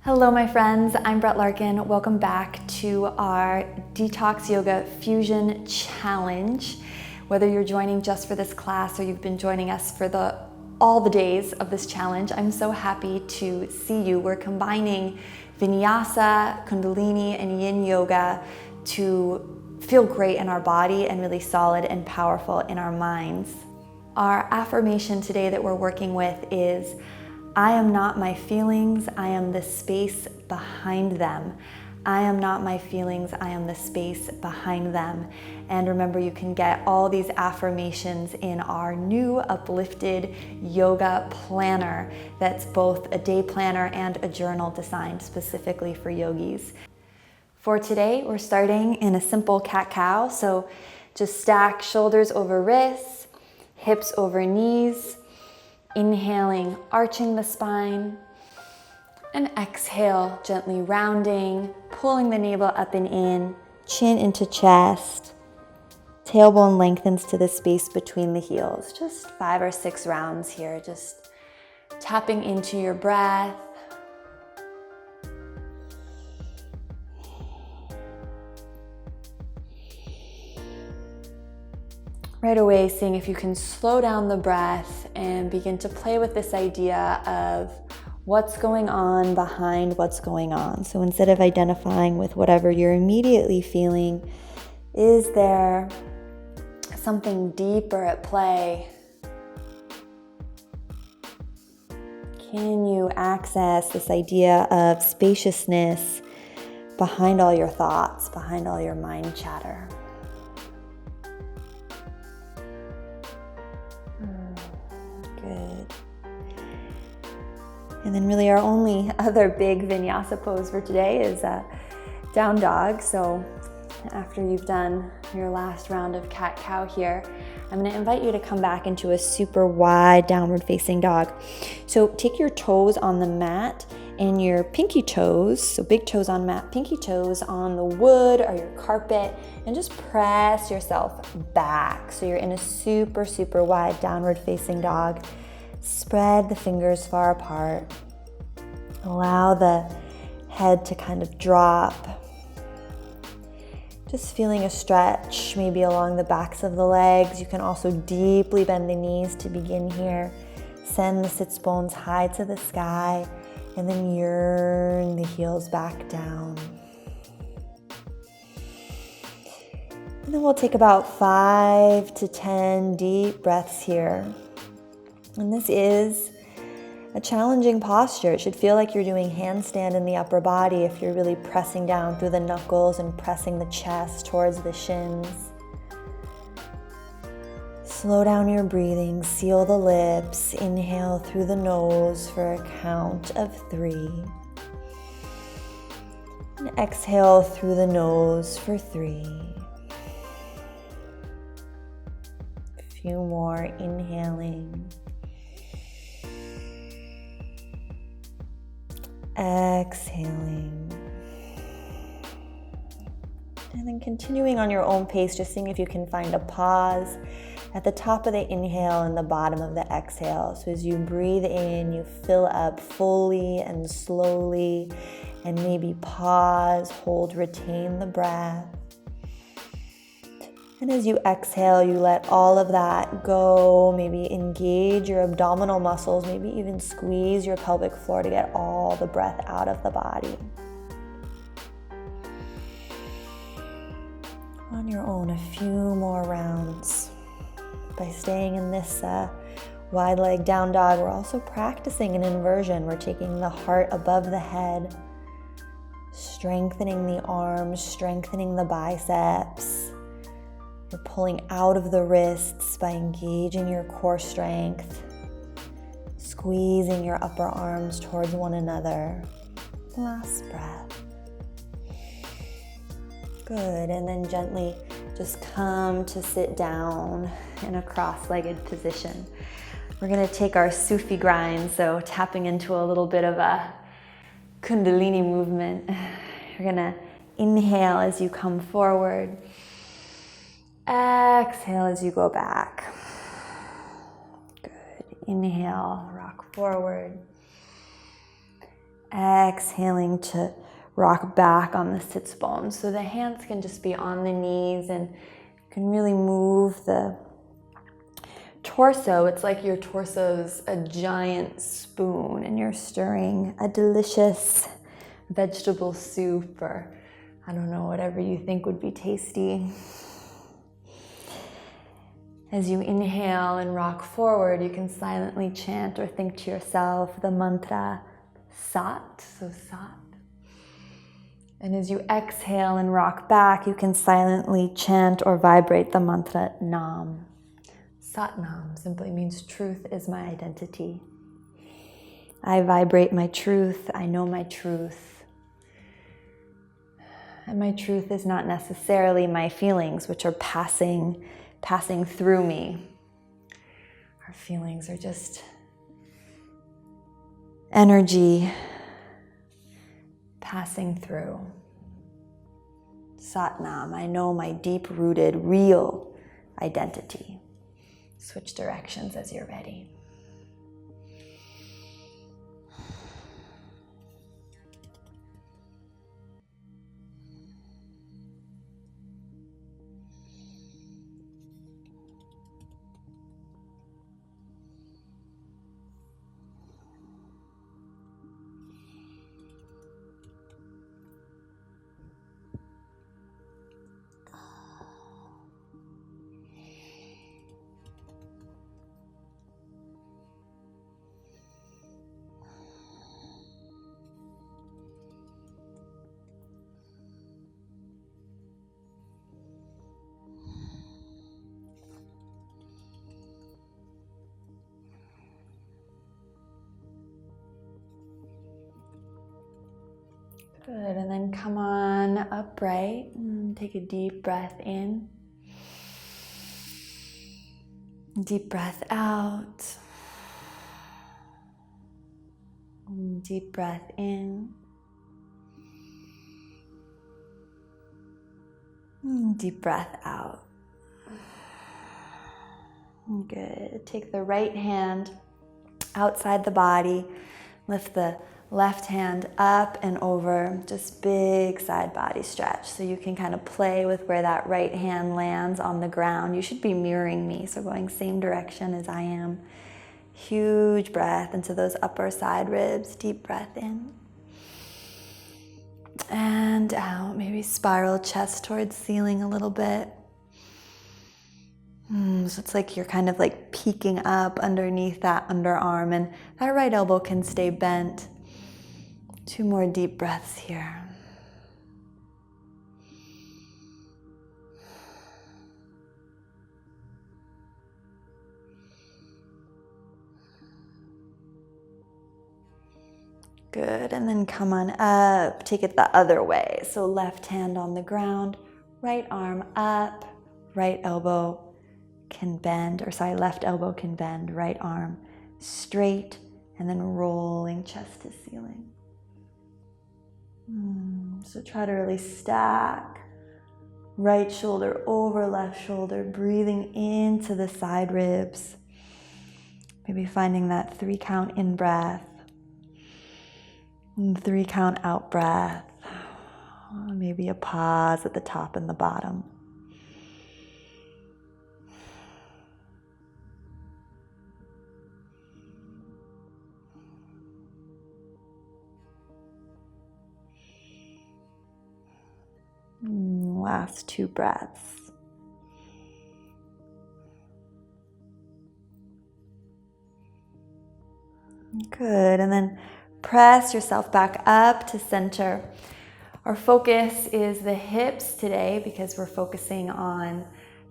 Hello my friends, I'm Brett Larkin. Welcome back to our Detox Yoga Fusion Challenge. Whether you're joining just for this class or you've been joining us for all the days of this challenge, I'm so happy to see you. We're combining Vinyasa, Kundalini, and Yin Yoga to feel great in our body and really solid and powerful in our minds. Our affirmation today that we're working with is, I am not my feelings, I am the space behind them. I am not my feelings, I am the space behind them. And remember, you can get all these affirmations in our new uplifted yoga planner that's both a day planner and a journal designed specifically for yogis. For today, we're starting in a simple cat-cow. So just stack shoulders over wrists, hips over knees. Inhaling, arching the spine, and exhale, gently rounding, pulling the navel up and in, chin into chest, tailbone lengthens to the space between the heels. Just 5 or 6 rounds here, just tapping into your breath. Right away, seeing if you can slow down the breath and begin to play with this idea of what's going on behind what's going on. So instead of identifying with whatever you're immediately feeling, is there something deeper at play? Can you access this idea of spaciousness behind all your thoughts, behind all your mind chatter? Good. And then really our only other big Vinyasa pose for today is down dog. So after you've done your last round of cat-cow here, I'm going to invite you to come back into a super wide downward facing dog. So take your toes on the mat and your pinky toes, so big toes on mat, pinky toes on the wood or your carpet, and just press yourself back. So you're in a super, super wide downward facing dog. Spread the fingers far apart. Allow the head to kind of drop. Just feeling a stretch maybe along the backs of the legs. You can also deeply bend the knees to begin here. Send the sits bones high to the sky. And then yearn the heels back down. And then we'll take about 5 to 10 deep breaths here. And this is a challenging posture. It should feel like you're doing handstand in the upper body if you're really pressing down through the knuckles and pressing the chest towards the shins. Slow down your breathing, seal the lips, inhale through the nose for a count of 3. And exhale through the nose for 3. A few more, inhaling. Exhaling. And then continuing on your own pace, just seeing if you can find a pause at the top of the inhale and the bottom of the exhale. So as you breathe in, you fill up fully and slowly, and maybe pause, hold, retain the breath. And as you exhale, you let all of that go. Maybe engage your abdominal muscles, maybe even squeeze your pelvic floor to get all the breath out of the body. On your own, a few more rounds. By staying in this wide leg down dog, we're also practicing an inversion. We're taking the heart above the head, strengthening the arms, strengthening the biceps. You're pulling out of the wrists by engaging your core strength, squeezing your upper arms towards one another. Last breath. Good, and then gently just come to sit down in a cross-legged position. We're gonna take our Sufi Grind, so tapping into a little bit of a Kundalini movement. You're gonna inhale as you come forward. Exhale as you go back. Good. Inhale, rock forward. Exhaling to rock back on the sits bones. So the hands can just be on the knees, and you can really move the torso. It's like your torso's a giant spoon and you're stirring a delicious vegetable soup, or I don't know, whatever you think would be tasty. As you inhale and rock forward, you can silently chant or think to yourself the mantra Sat, so Sat. And as you exhale and rock back, you can silently chant or vibrate the mantra Nam. Sat Nam simply means truth is my identity. I vibrate my truth, I know my truth. And my truth is not necessarily my feelings, which are passing through me. Our feelings are just energy passing through. Satnam, I know my deep-rooted, real identity. Switch directions as you're ready. Good, and then come on upright and take a deep breath in. Deep breath out. Deep breath in. Deep breath out. Good. Take the right hand outside the body. Lift the left hand up and over, just big side body stretch. So you can kind of play with where that right hand lands on the ground. You should be mirroring me, so going same direction as I am. Huge breath into those upper side ribs. Deep breath in. And out. Maybe spiral chest towards ceiling a little bit. So it's like you're kind of like peeking up underneath that underarm, and that right elbow can stay bent. 2 more deep breaths here. Good, and then come on up, take it the other way. So left hand on the ground, right arm up, right elbow can bend, left elbow can bend, right arm straight, and then rolling chest to ceiling. So try to really stack right shoulder over left shoulder, breathing into the side ribs. Maybe finding that 3 count in breath, 3 count out breath. Maybe a pause at the top and the bottom. Last 2 breaths. Good, and then press yourself back up to center. Our focus is the hips today because we're focusing on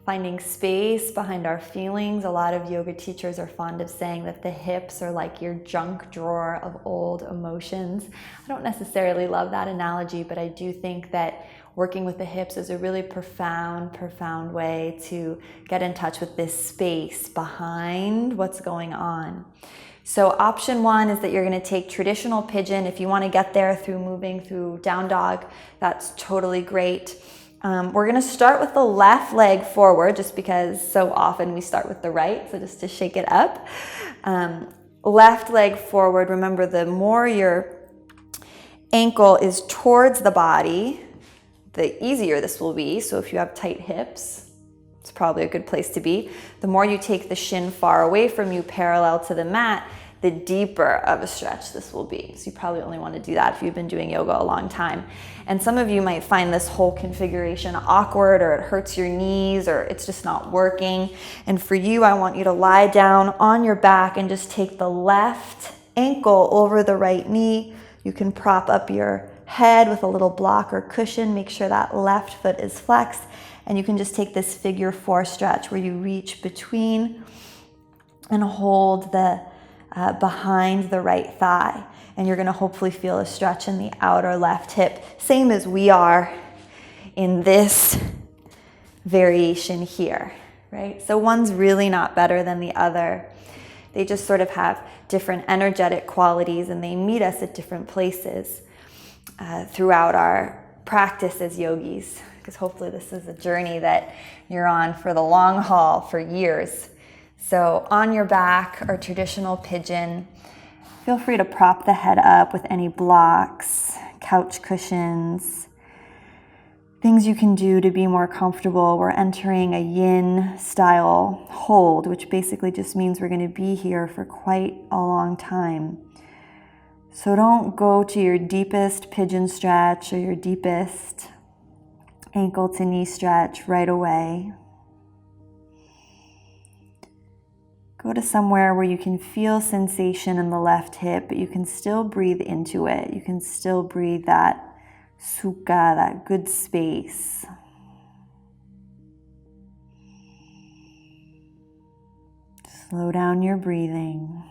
finding space behind our feelings. A lot of yoga teachers are fond of saying that the hips are like your junk drawer of old emotions. I don't necessarily love that analogy, but I do think that working with the hips is a really profound way to get in touch with this space behind what's going on. So option 1 is that you're going to take traditional pigeon. If you want to get there through moving through down dog, that's totally great. We're going to start with the left leg forward just because so often we start with the right, so just to shake it up. Left leg forward. Remember, the more you're ankle is towards the body, the easier this will be. So if you have tight hips, it's probably a good place to be. The more you take the shin far away from you, parallel to the mat, the deeper of a stretch this will be. So you probably only want to do that if you've been doing yoga a long time. And some of you might find this whole configuration awkward, or it hurts your knees, or it's just not working. And for you, I want you to lie down on your back and just take the left ankle over the right knee. You can prop up your head with a little block or cushion. Make sure that left foot is flexed. And you can just take this figure 4 stretch where you reach between and hold the behind the right thigh. And you're gonna hopefully feel a stretch in the outer left hip, same as we are in this variation here, right? So one's really not better than the other. They just sort of have different energetic qualities, and they meet us at different places throughout our practice as yogis, because hopefully this is a journey that you're on for the long haul, for years. So on your back, or traditional pigeon, feel free to prop the head up with any blocks, couch cushions, things you can do to be more comfortable. We're entering a yin style hold, which basically just means we're going to be here for quite a long time. So don't go to your deepest pigeon stretch or your deepest ankle to knee stretch right away. Go to somewhere where you can feel sensation in the left hip, but you can still breathe into it. You can still breathe that sukha, that good space. Slow down your breathing.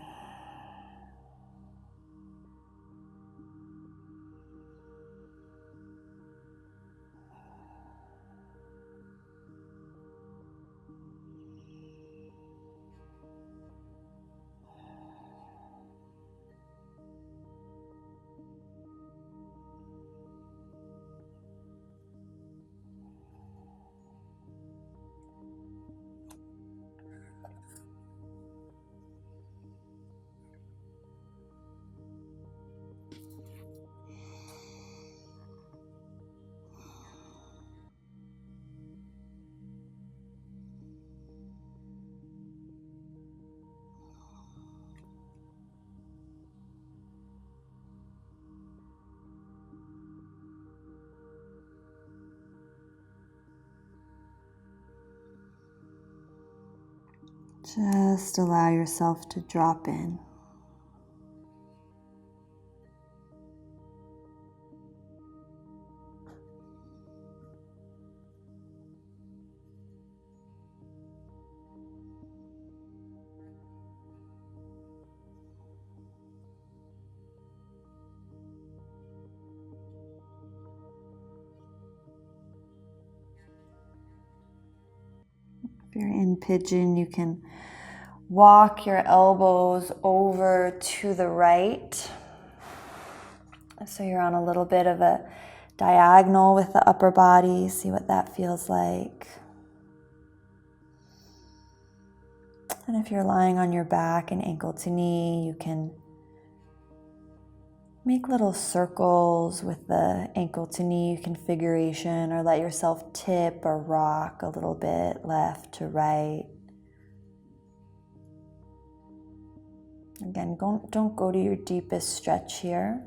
Just allow yourself to drop in. If you're in pigeon, you can walk your elbows over to the right. So you're on a little bit of a diagonal with the upper body. See what that feels like. And if you're lying on your back and ankle to knee, you can make little circles with the ankle to knee configuration, or let yourself tip or rock a little bit left to right. Again, don't go to your deepest stretch here.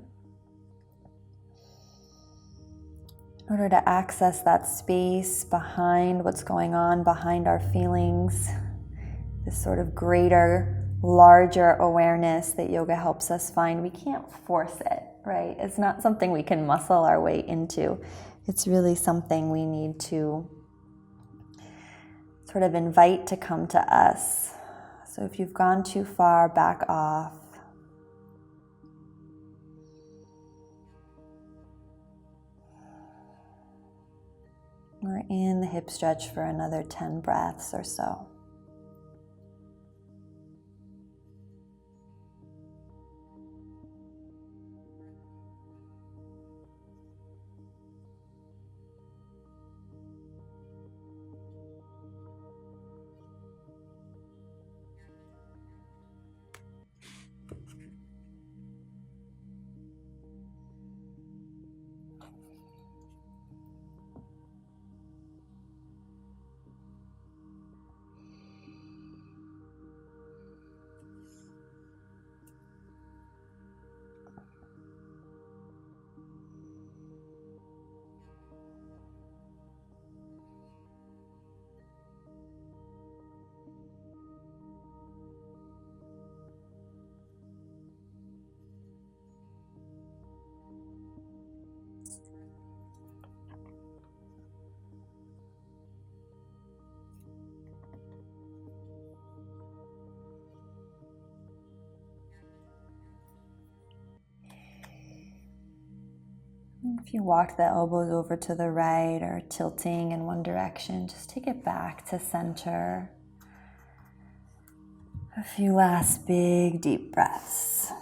In order to access that space behind what's going on, behind our feelings, this sort of greater, larger awareness that yoga helps us find, we can't force it, right? It's not something we can muscle our way into. It's really something we need to sort of invite to come to us. So if you've gone too far, back off. We're in the hip stretch for another 10 breaths or so. If you walked the elbows over to the right or tilting in one direction, just take it back to center. A few last big deep breaths.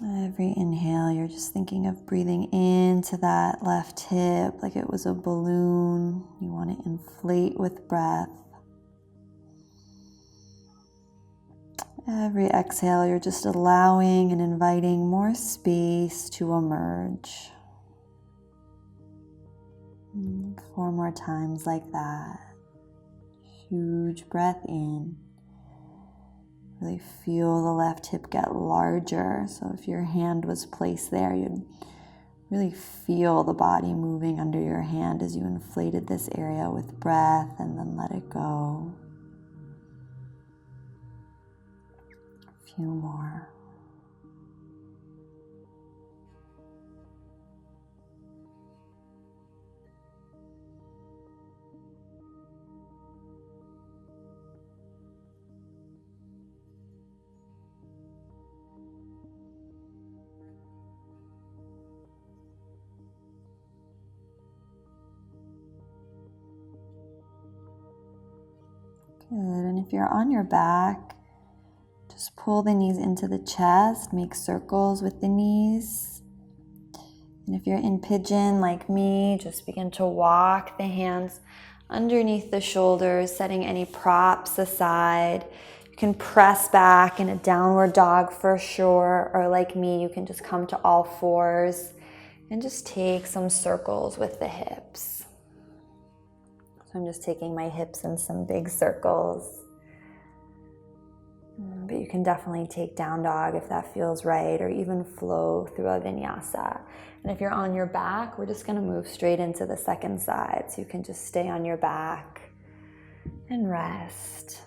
Every inhale, you're just thinking of breathing into that left hip like it was a balloon. You want to inflate with breath. Every exhale, you're just allowing and inviting more space to emerge. 4 more times like that. Huge breath in. Really feel the left hip get larger. So if your hand was placed there, you'd really feel the body moving under your hand as you inflated this area with breath, and then let it go. A few more. Good, and if you're on your back, just pull the knees into the chest, make circles with the knees. And if you're in pigeon like me, just begin to walk the hands underneath the shoulders, setting any props aside. You can press back in a downward dog for sure, or like me, you can just come to all fours and just take some circles with the hips. So I'm just taking my hips in some big circles. But you can definitely take down dog if that feels right, or even flow through a vinyasa. And if you're on your back, we're just going to move straight into the second side. So you can just stay on your back and rest.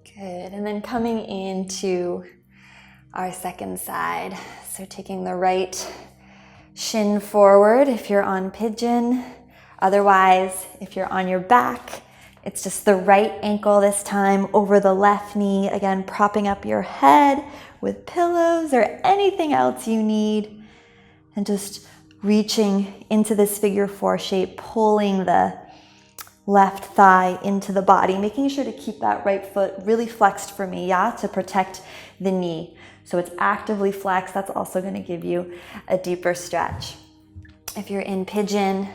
Good. And then coming into our second side. So taking the right shin forward if you're on pigeon. Otherwise, if you're on your back, it's just the right ankle this time over the left knee. Again, propping up your head with pillows or anything else you need. And just reaching into this figure 4 shape, pulling the left thigh into the body, making sure to keep that right foot really flexed for me, to protect the knee. So it's actively flexed. That's also going to give you a deeper stretch. If you're in pigeon,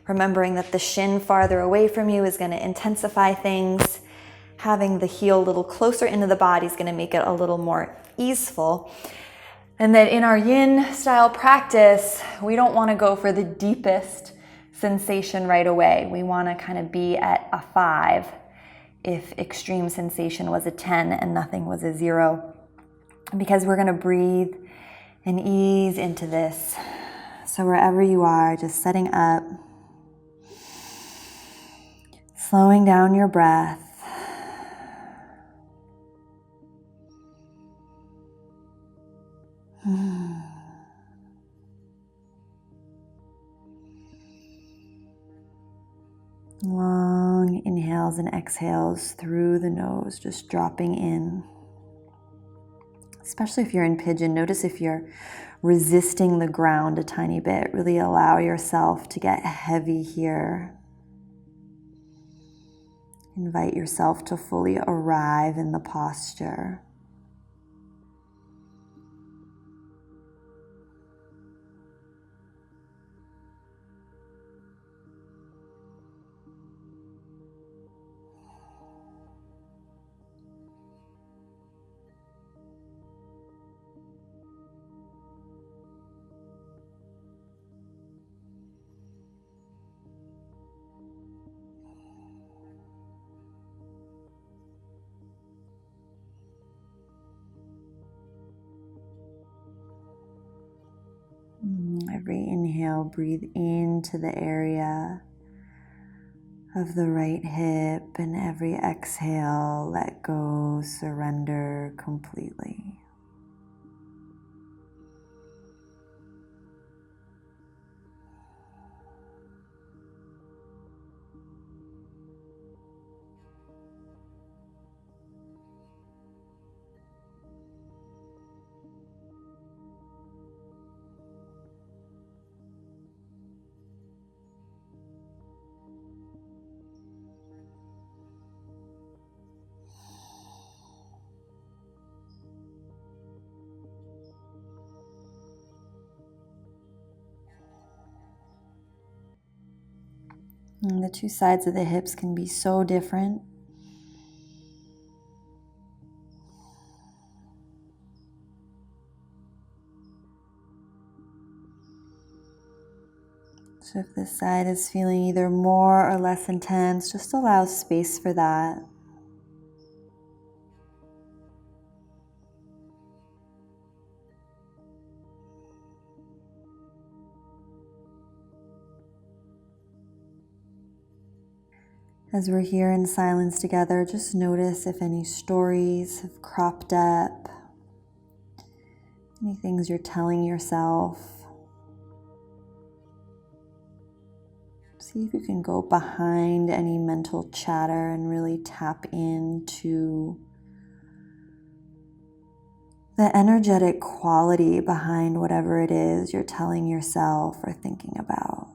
remembering that the shin farther away from you is going to intensify things. Having the heel a little closer into the body is going to make it a little more easeful. And that in our yin style practice, we don't want to go for the deepest sensation right away. We want to kind of be at a 5 if extreme sensation was a 10 and nothing was a 0. Because we're going to breathe and ease into this. So wherever you are, just setting up. Slowing down your breath. Long inhales and exhales through the nose, just dropping in. Especially if you're in pigeon, notice if you're resisting the ground a tiny bit. Really allow yourself to get heavy here. Invite yourself to fully arrive in the posture. Every inhale, breathe into the area of the right hip, and every exhale, let go, surrender completely. And the two sides of the hips can be so different. So if this side is feeling either more or less intense, just allow space for that. As we're here in silence together, just notice if any stories have cropped up, any things you're telling yourself. See if you can go behind any mental chatter and really tap into the energetic quality behind whatever it is you're telling yourself or thinking about.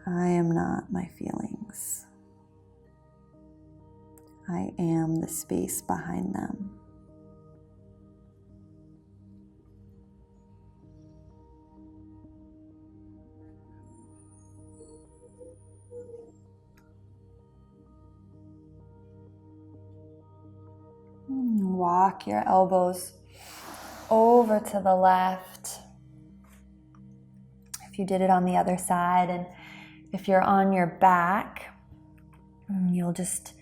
I am not my feelings. I am the space behind them. Walk your elbows over to the left. If you did it on the other side, and if you're on your back, you'll just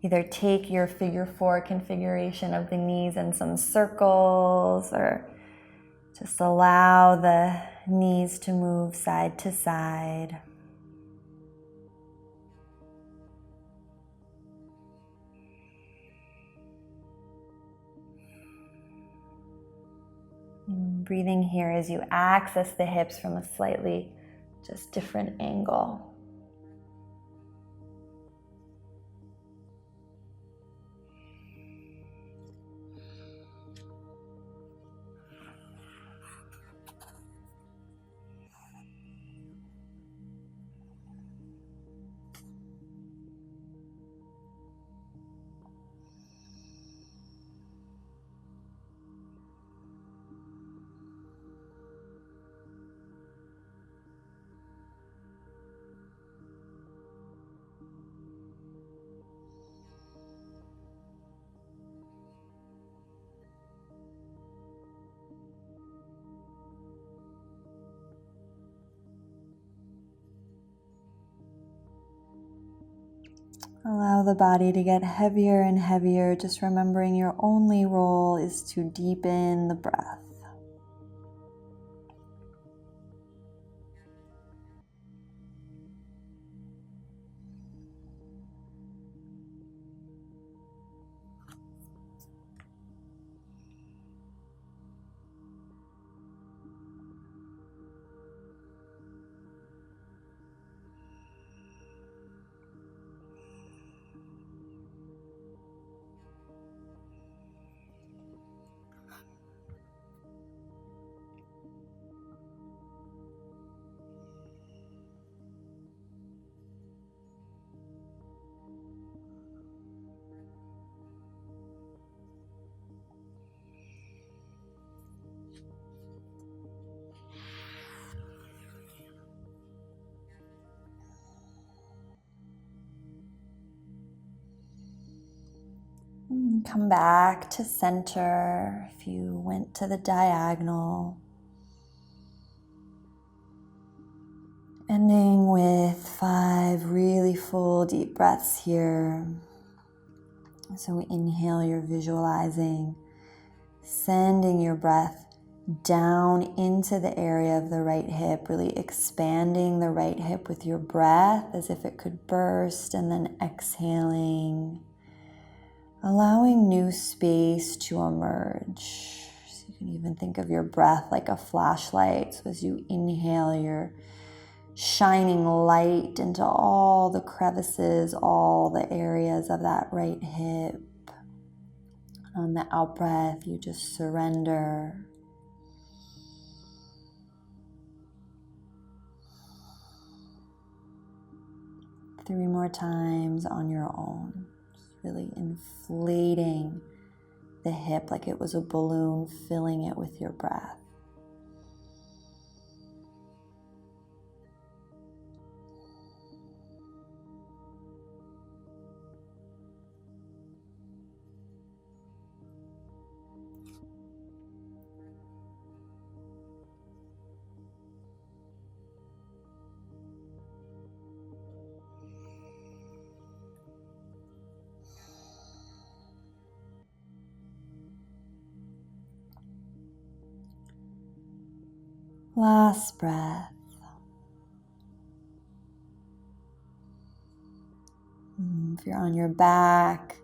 either take your figure 4 configuration of the knees in some circles, or just allow the knees to move side to side. Breathing here as you access the hips from a slightly just different angle. Allow the body to get heavier and heavier, just remembering your only role is to deepen the breath. Come back to center if you went to the diagonal. Ending with 5 really full deep breaths here. So we inhale, you're visualizing, sending your breath down into the area of the right hip, really expanding the right hip with your breath as if it could burst, and then exhaling, allowing new space to emerge. So you can even think of your breath like a flashlight. So as you inhale, you're shining light into all the crevices, all the areas of that right hip. On the out breath, you just surrender. Three more times on your own. Just really inflating the hip like it was a balloon, filling it with your breath. Last breath. If you're on your back,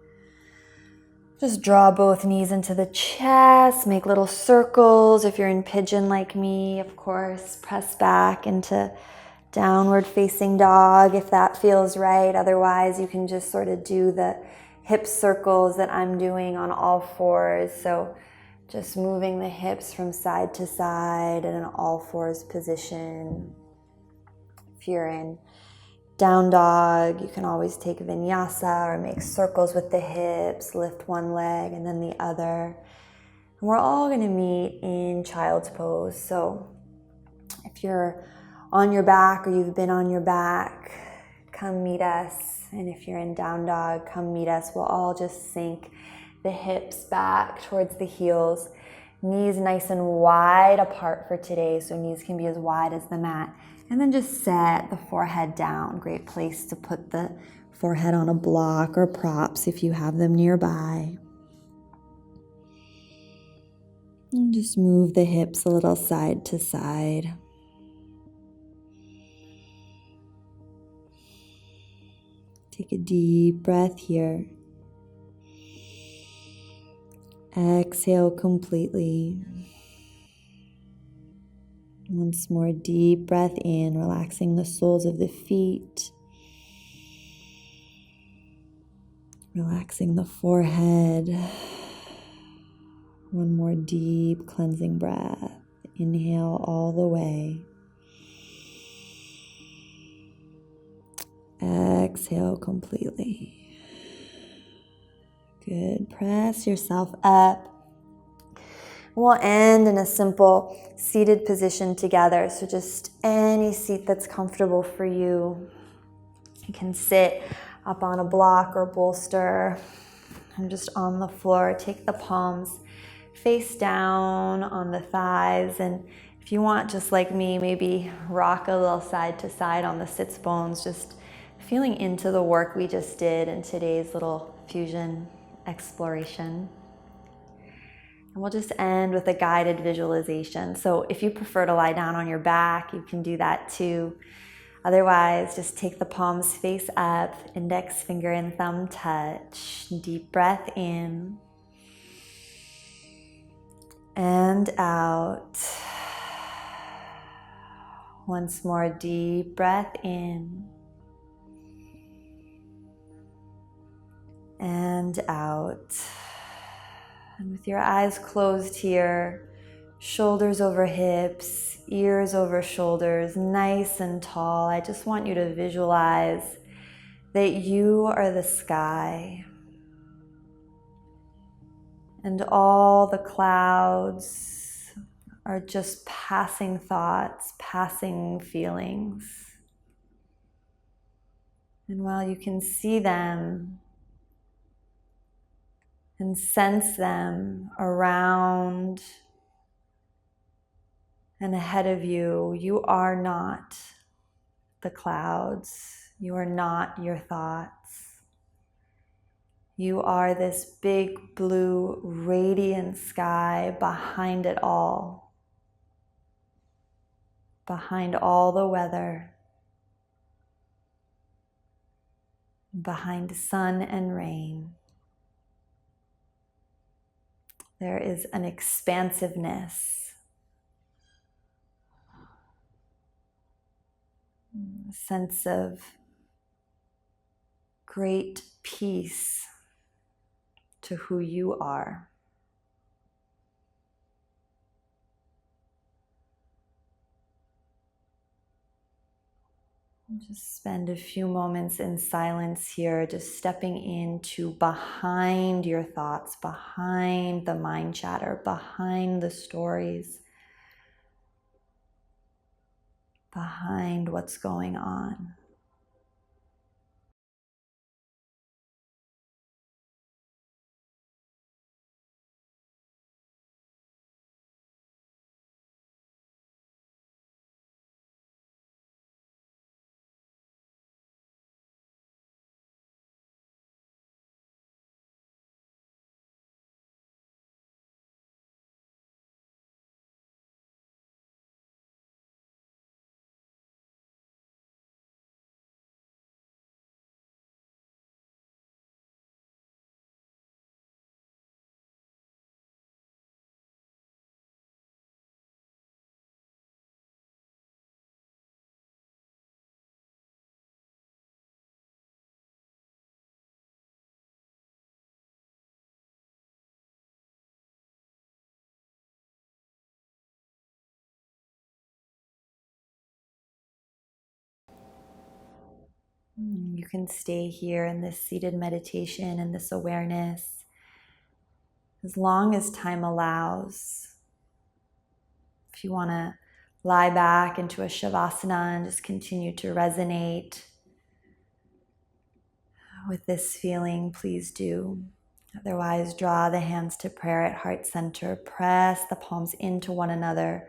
just draw both knees into the chest, make little circles. If you're in pigeon like me, of course, press back into downward facing dog if that feels right. Otherwise, you can just sort of do the hip circles that I'm doing on all fours. So just moving the hips from side to side in an all fours position. If you're in down dog, you can always take Vinyasa or make circles with the hips, lift one leg and then the other. And we're all going to meet in child's pose. So if you're on your back or you've been on your back, come meet us. And if you're in down dog, come meet us. We'll all just sink the hips back towards the heels. Knees nice and wide apart for today, so knees can be as wide as the mat. And then just set the forehead down. Great place to put the forehead on a block or props if you have them nearby. And just move the hips a little side to side. Take a deep breath here. Exhale completely. Once more, deep breath in, relaxing the soles of the feet. Relaxing the forehead. One more deep cleansing breath. Inhale all the way. Exhale completely. Good. Press yourself up. We'll end in a simple seated position together. So just any seat that's comfortable for you. You can sit up on a block or bolster and just on the floor. Take the palms face down on the thighs. And if you want, just like me, maybe rock a little side to side on the sits bones, just feeling into the work we just did in today's little fusion exploration. And we'll just end with a guided visualization. So if you prefer to lie down on your back, you can do that too. Otherwise, just take the palms face up, index finger and thumb touch. Deep breath in and out. Once more, deep breath in and out. And with your eyes closed here, shoulders over hips, ears over shoulders, nice and tall, I just want you to visualize that you are the sky. And all the clouds are just passing thoughts, passing feelings. And while you can see them and sense them around and ahead of you, you are not the clouds. You are not your thoughts. You are this big blue radiant sky behind it all. Behind all the weather. Behind sun and rain. There is an expansiveness, a sense of great peace to who you are. Just spend a few moments in silence here, just stepping into behind your thoughts, behind the mind chatter, behind the stories, behind what's going on. You can stay here in this seated meditation and this awareness as long as time allows. If you want to lie back into a shavasana and just continue to resonate with this feeling, please do. Otherwise, draw the hands to prayer at heart center. Press the palms into one another.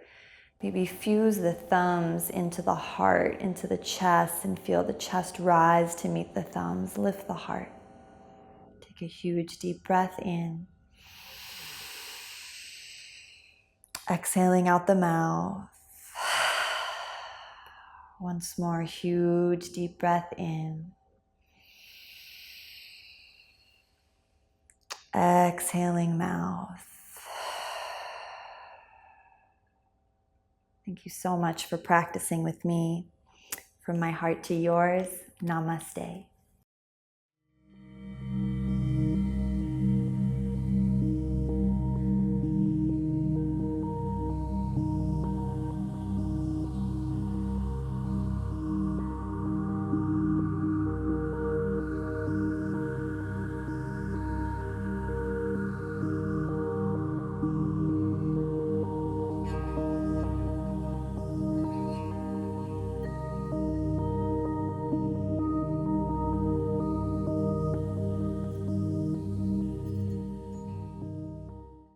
Maybe fuse the thumbs into the heart, into the chest, and feel the chest rise to meet the thumbs. Lift the heart. Take a huge deep breath in. Exhaling out the mouth. Once more, huge deep breath in. Exhaling mouth. Thank you so much for practicing with me. From my heart to yours, namaste.